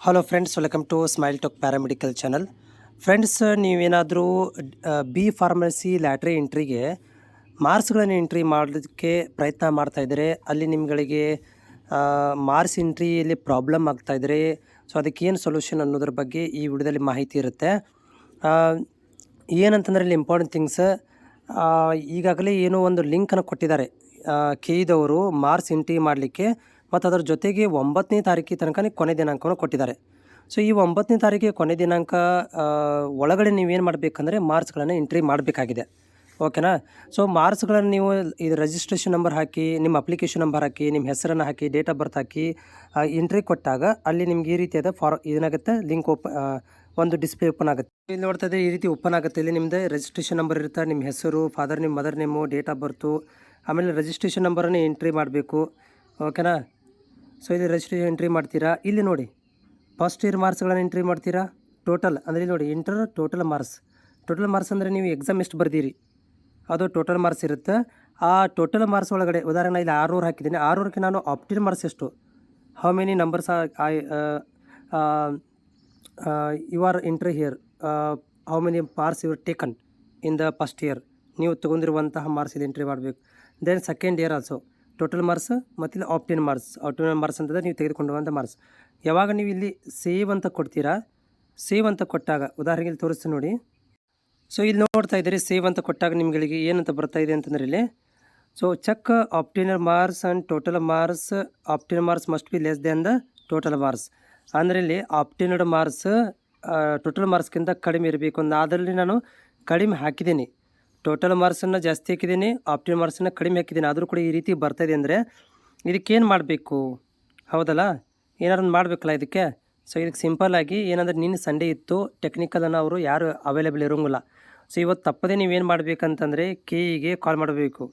Hello friends, welcome to Smile Talk paramedical channel. Friends, ನೀವೇನಾದರೂ B pharmacy lateral ಎಂಟ್ರಿಗೆ ಮಾರ್ಕ್ಸ್ಗಳನ್ನು entry ಮಾಡೋದಕ್ಕೆ ಪ್ರಯತ್ನ ಮಾಡ್ತಾಯಿದ್ರೆ ಅಲ್ಲಿ ನಿಮ್ಗಳಿಗೆ ಮಾರ್ಕ್ಸ್ ಎಂಟ್ರಿಯಲ್ಲಿ ಪ್ರಾಬ್ಲಮ್ ಆಗ್ತಾಯಿದ್ರೆ ಸೊ ಅದಕ್ಕೇನು ಸೊಲ್ಯೂಷನ್ ಅನ್ನೋದ್ರ ಬಗ್ಗೆ ಈ ವಿಡಿಯೋದಲ್ಲಿ ಮಾಹಿತಿ ಇರುತ್ತೆ. ಏನಂತಂದರೆ ಇಲ್ಲಿ ಇಂಪಾರ್ಟೆಂಟ್ ಥಿಂಗ್ಸ್, ಈಗಾಗಲೇ ಏನೋ ಒಂದು ಲಿಂಕನ್ನು ಕೊಟ್ಟಿದ್ದಾರೆ ಕೆಇದವರು ಮಾರ್ಕ್ಸ್ ಎಂಟ್ರಿ ಮಾಡಲಿಕ್ಕೆ, ಮತ್ತು ಅದರ ಜೊತೆಗೆ 9ನೇ ತಾರೀಕಿನ ತನಕ ಕೊನೆ ದಿನಾಂಕವನ್ನು ಕೊಟ್ಟಿದ್ದಾರೆ. ಸೊ ಈ 9ನೇ ತಾರೀಕಿಗೆ ಕೊನೆ ದಿನಾಂಕ ಒಳಗಡೆ ನೀವೇನು ಮಾಡಬೇಕಂದ್ರೆ ಮಾರ್ಕ್ಸ್ಗಳನ್ನು ಎಂಟ್ರಿ ಮಾಡಬೇಕಾಗಿದೆ. ಓಕೆನಾ? ಸೊ ಮಾರ್ಕ್ಸ್ಗಳನ್ನು ನೀವು ಇದು ರಿಜಿಸ್ಟ್ರೇಷನ್ ನಂಬರ್ ಹಾಕಿ, ನಿಮ್ಮ ಅಪ್ಲಿಕೇಶನ್ ನಂಬರ್ ಹಾಕಿ, ನಿಮ್ಮ ಹೆಸರನ್ನು ಹಾಕಿ, ಡೇಟ್ ಆಫ್ ಬರ್ತ್ ಹಾಕಿ ಎಂಟ್ರಿ ಕೊಟ್ಟಾಗ ಅಲ್ಲಿ ನಿಮ್ಗೆ ಈ ರೀತಿಯಾದ ಏನಾಗುತ್ತೆ, ಲಿಂಕ್ ಒಂದು ಡಿಸ್ಪ್ಲೇ ಓಪನ್ ಆಗುತ್ತೆ. ಇಲ್ಲಿ ನೋಡ್ತಾ ಇದ್ದರೆ ಈ ರೀತಿ ಓಪನ್ ಆಗುತ್ತೆ. ಇಲ್ಲಿ ನಿಮ್ಮದು ರಿಜಿಸ್ಟ್ರೇಷನ್ ನಂಬರ್ ಇರುತ್ತೆ, ನಿಮ್ಮ ಹೆಸರು, father name, mother name, date of birth, ಆಮೇಲೆ ರಿಜಿಸ್ಟ್ರೇಷನ್ ನಂಬರನ್ನು ಎಂಟ್ರಿ ಮಾಡಬೇಕು. ಓಕೆನಾ? ಸೊ ಇಲ್ಲಿ ರಿಜಿಸ್ಟ್ರೇಷನ್ ಎಂಟ್ರಿ ಮಾಡ್ತೀರಾ. ಇಲ್ಲಿ ನೋಡಿ, ಫಸ್ಟ್ ಇಯರ್ ಮಾರ್ಕ್ಸ್ಗಳನ್ನು ಎಂಟ್ರಿ ಮಾಡ್ತೀರಾ. ಟೋಟಲ್ ಅಂದರೆ ಇಲ್ಲಿ ನೋಡಿ, ಟೋಟಲ್ ಮಾರ್ಕ್ಸ್ ಅಂದರೆ ನೀವು ಎಕ್ಸಾಮ್ ಎಷ್ಟು ಬರ್ದೀರಿ ಅದು ಟೋಟಲ್ ಮಾರ್ಕ್ಸ್ ಇರುತ್ತೆ. ಆ ಟೋಟಲ್ ಮಾರ್ಕ್ಸ್ ಒಳಗಡೆ ಉದಾಹರಣೆ ಇಲ್ಲಿ 600 ಹಾಕಿದ್ದೀನಿ. 600ಕ್ಕೆ ನಾನು ಆಪ್ಟಿನ್ ಮಾರ್ಕ್ಸ್ ಎಷ್ಟು, how many numbers you are entry here, how many marks you taken in the first year, ನೀವು ತೊಗೊಂಡಿರುವಂತಹ ಮಾರ್ಕ್ಸ್ ಇಲ್ಲಿ ಎಂಟ್ರಿ ಮಾಡಬೇಕು. Then second year also total marks ಮತ್ತು ಇಲ್ಲಿ ಆಪ್ಟಿನ್ ಮಾರ್ಕ್ಸ್ ಅಂತಂದರೆ ನೀವು ತೆಗೆದುಕೊಂಡುವಂಥ ಮಾರ್ಕ್ಸ್. ಯಾವಾಗ ನೀವು ಇಲ್ಲಿ ಸೇವ್ ಅಂತ ಕೊಡ್ತೀರಾ, ಸೇವ್ ಅಂತ ಕೊಟ್ಟಾಗ ಉದಾಹರಣೆಗೆ ಇಲ್ಲಿ ತೋರಿಸ್ತೀನಿ ನೋಡಿ. ಸೊ ಇಲ್ಲಿ ನೋಡ್ತಾ ಇದ್ದೀರಿ, ಸೇವ್ ಅಂತ ಕೊಟ್ಟಾಗ ನಿಮ್ಗಳಿಗೆ ಏನಂತ ಬರ್ತಾ ಇದೆ ಅಂತಂದರೆ ಇಲ್ಲಿ, so check obtained marks and total marks, obtained marks must be less than the total marks. ಅಂದರೆ ಇಲ್ಲಿ ಆಪ್ಟಿನರ್ ಮಾರ್ಕ್ಸ್ ಟೋಟಲ್ ಮಾರ್ಕ್ಸ್ಗಿಂತ ಕಡಿಮೆ ಇರಬೇಕು. ಅದರಲ್ಲಿ ನಾನು ಕಡಿಮೆ ಹಾಕಿದ್ದೀನಿ, ಟೋಟಲ್ ಮಾರ್ಕ್ಸನ್ನು ಜಾಸ್ತಿ ಹಾಕಿದ್ದೀನಿ, ಆಪ್ಟಿನರ್ ಮಾರ್ಕ್ಸನ್ನು ಕಡಿಮೆ ಹಾಕಿದ್ದೀನಿ, ಆದರೂ ಕೂಡ ಈ ರೀತಿ ಬರ್ತಾಯಿದೆ ಅಂದರೆ ಇದಕ್ಕೇನು ಮಾಡಬೇಕು, ಹೌದಲ್ಲ? ಏನಾದ್ರು ಮಾಡಬೇಕಲ್ಲ ಇದಕ್ಕೆ. ಸೊ ಇದಕ್ಕೆ ಸಿಂಪಲ್ಲಾಗಿ ಏನಂದರೆ, ನಿನ್ನೆ ಸಂಡೇ ಇತ್ತು, ಟೆಕ್ನಿಕಲನ್ನು ಅವರು ಯಾರು ಅವೈಲೇಬಲ್ ಇರೋಂಗಿಲ್ಲ. ಸೊ ಇವತ್ತು ತಪ್ಪದೇ ನೀವೇನು ಮಾಡಬೇಕಂತಂದರೆ ಕೆಇಗೆ ಕಾಲ್ ಮಾಡಬೇಕು.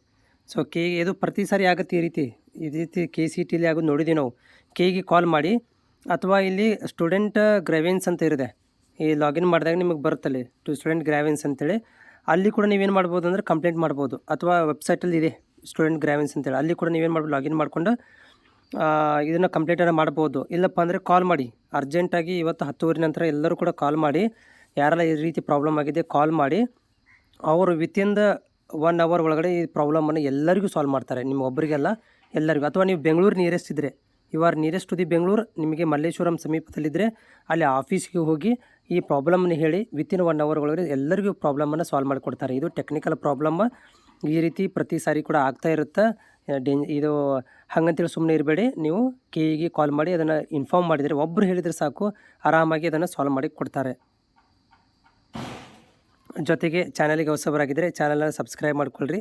ಸೊ ಇದು ಪ್ರತಿ ಸಾರಿ ಆಗುತ್ತೆ ಈ ರೀತಿ KCTಲಿ ಆಗೋದು ನೋಡಿದ್ದೀವಿ ನಾವು. ಕೆಇಗೆ ಕಾಲ್ ಮಾಡಿ, ಅಥವಾ ಇಲ್ಲಿ ಸ್ಟೂಡೆಂಟ್ ಗ್ರಾವೆನ್ಸ್ ಅಂತ ಇರುತ್ತೆ, ಈ ಲಾಗಿನ್ ಮಾಡಿದಾಗ ನಿಮಗೆ ಬರುತ್ತಲ್ಲಿ ಸ್ಟೂಡೆಂಟ್ ಗ್ರಾವೆನ್ಸ್ ಅಂತೇಳಿ, ಅಲ್ಲಿ ಕೂಡ ನೀವೇನು ಮಾಡ್ಬೋದು ಅಂದರೆ ಕಂಪ್ಲೇಂಟ್ ಮಾಡ್ಬೋದು. ಅಥವಾ ವೆಬ್ಸೈಟಲ್ಲಿ ಇದೆ ಸ್ಟೂಡೆಂಟ್ ಗ್ರಾವೆನ್ಸ್ ಅಂತೇಳಿ, ಅಲ್ಲಿ ಕೂಡ ನೀವೇನು ಮಾಡ್ಬೋದು, ಲಾಗಿನ್ ಮಾಡಿಕೊಂಡು ಇದನ್ನು ಕಂಪ್ಲೇಂಟನ್ನು ಮಾಡ್ಬೋದು. ಇಲ್ಲಪ್ಪ ಅಂದರೆ ಕಾಲ್ ಮಾಡಿ ಅರ್ಜೆಂಟಾಗಿ. ಇವತ್ತು 10:30 ನಂತರ ಎಲ್ಲರೂ ಕೂಡ ಕಾಲ್ ಮಾಡಿ, ಯಾರೆಲ್ಲ ಈ ರೀತಿ ಪ್ರಾಬ್ಲಮ್ ಆಗಿದೆ ಕಾಲ್ ಮಾಡಿ, ಅವರು ವಿತಿನ್ ದ 1 ಅವರ್ ಒಳಗಡೆ ಈ ಪ್ರಾಬ್ಲಮನ್ನು ಎಲ್ಲರಿಗೂ ಸಾಲ್ವ್ ಮಾಡ್ತಾರೆ, ನಿಮ್ಮ ಒಬ್ಬರಿಗೆಲ್ಲ ಎಲ್ಲರಿಗೂ. ಅಥವಾ ನೀವು ಬೆಂಗಳೂರು ನಿಯರೆಸ್ಟ್ ಇದ್ದರೆ, you are nearest to the Bengaluru, ನಿಮಗೆ ಮಲ್ಲೇಶ್ವರಂ ಸಮೀಪದಲ್ಲಿದ್ದರೆ ಅಲ್ಲಿ ಆಫೀಸ್ಗೆ ಹೋಗಿ ಈ ಪ್ರಾಬ್ಲಮ್ನ ಹೇಳಿ ವಿತಿನ್ 1 ಅವರ್ ಒಳಗಡೆ ಎಲ್ಲರಿಗೂ ಪ್ರಾಬ್ಲಮನ್ನು ಸಾಲ್ವ್ ಮಾಡಿಕೊಡ್ತಾರೆ. ಇದು ಟೆಕ್ನಿಕಲ್ ಪ್ರಾಬ್ಲಮ್. ಈ ರೀತಿ ಪ್ರತಿ ಸಾರಿ ಕೂಡ ಆಗ್ತಾ ಇರುತ್ತೆ. ಇದು ಹಾಗಂತೇಳಿ ಸುಮ್ಮನೆ ಇರಬೇಡಿ, ನೀವು ಕೆಇಗೆ ಕಾಲ್ ಮಾಡಿ ಅದನ್ನು ಇನ್ಫಾರ್ಮ್ ಮಾಡಿದರೆ, ಒಬ್ಬರು ಹೇಳಿದರೆ ಸಾಕು, ಆರಾಮಾಗಿ ಅದನ್ನು ಸಾಲ್ವ್ ಮಾಡಿ ಕೊಡ್ತಾರೆ. ಜೊತೆಗೆ ಚಾನಲಿಗೆ ಹೊಸಬರಾಗಿದ್ದರೆ ಚಾನಲನ್ನು ಸಬ್ಸ್ಕ್ರೈಬ್ ಮಾಡ್ಕೊಳ್ರಿ.